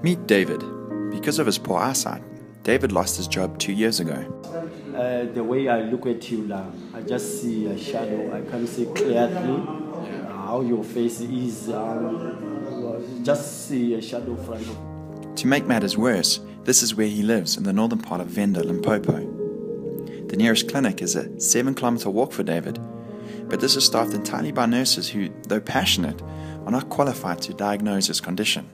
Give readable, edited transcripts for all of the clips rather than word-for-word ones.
Meet David. Because of his poor eyesight, David lost his job 2 years ago. The way I look at you now, I just see a shadow. I can't see clearly how your face is. Just see a shadow front of you. To make matters worse, this is where he lives in the northern part of Venda, Limpopo. The nearest clinic is a 7-kilometer walk for David, but this is staffed entirely by nurses who, though passionate, are not qualified to diagnose his condition.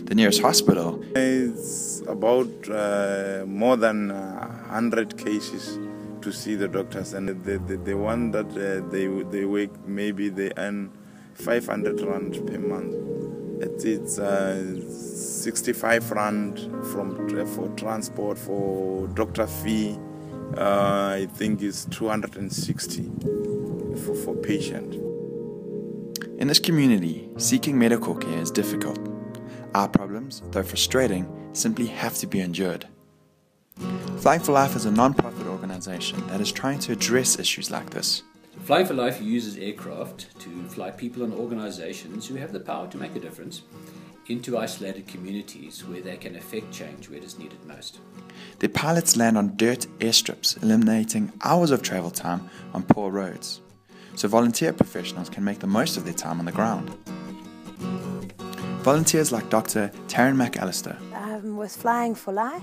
The nearest hospital is about more than 100 cases to see the doctors, and the one that they work, maybe they earn 500 rand per month. It's 65 rand for transport, for doctor fee. I think it's 260 for patient. In this community, seeking medical care is difficult. Our problems, though frustrating, simply have to be endured. Flying for Life is a non-profit organization that is trying to address issues like this. Flying for Life uses aircraft to fly people and organizations who have the power to make a difference into isolated communities where they can affect change where it is needed most. Their pilots land on dirt airstrips, eliminating hours of travel time on poor roads, so volunteer professionals can make the most of their time on the ground. Volunteers like Dr. Taryn McAllister. With Flying for Life,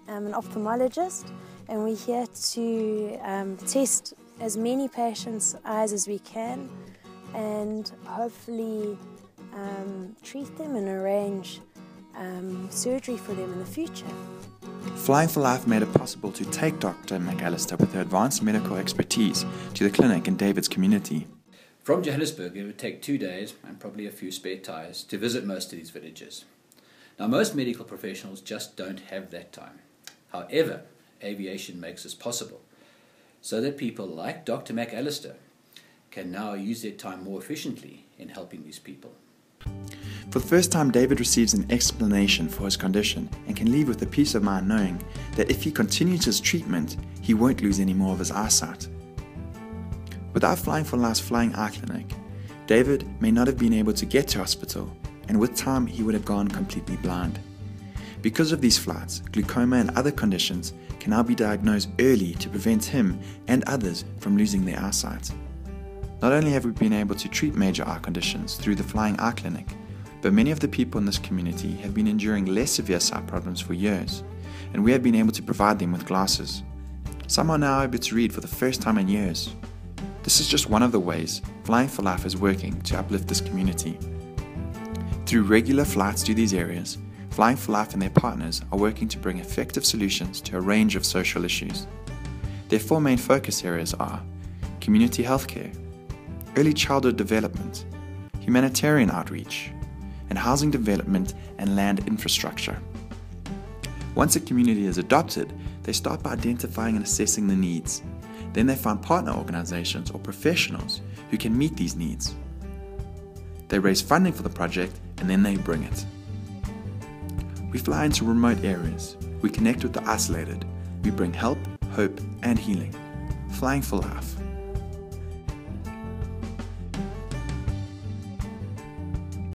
I'm an ophthalmologist, and we're here to test as many patients' eyes as we can and hopefully treat them and arrange surgery for them in the future. Flying for Life made it possible to take Dr. McAllister with her advanced medical expertise to the clinic in David's community. From Johannesburg, it would take 2 days and probably a few spare tires to visit most of these villages. Now, most medical professionals just don't have that time. However, aviation makes this possible, so that people like Dr. McAllister can now use their time more efficiently in helping these people. For the first time, David receives an explanation for his condition and can leave with the peace of mind knowing that if he continues his treatment, he won't lose any more of his eyesight. Without Flying for Life's Flying Eye Clinic, David may not have been able to get to hospital, and with time he would have gone completely blind. Because of these flights, glaucoma and other conditions can now be diagnosed early to prevent him and others from losing their eyesight. Not only have we been able to treat major eye conditions through the Flying Eye Clinic, but many of the people in this community have been enduring less severe sight problems for years, and we have been able to provide them with glasses. Some are now able to read for the first time in years. This is just one of the ways Flying for Life is working to uplift this community. Through regular flights to these areas, Flying for Life and their partners are working to bring effective solutions to a range of social issues. Their 4 main focus areas are community healthcare, early childhood development, humanitarian outreach, and housing development and land infrastructure. Once a community is adopted, they start by identifying and assessing the needs. Then they find partner organizations or professionals who can meet these needs. They raise funding for the project and then they bring it. We fly into remote areas. We connect with the isolated. We bring help, hope, and healing. Flying for Life.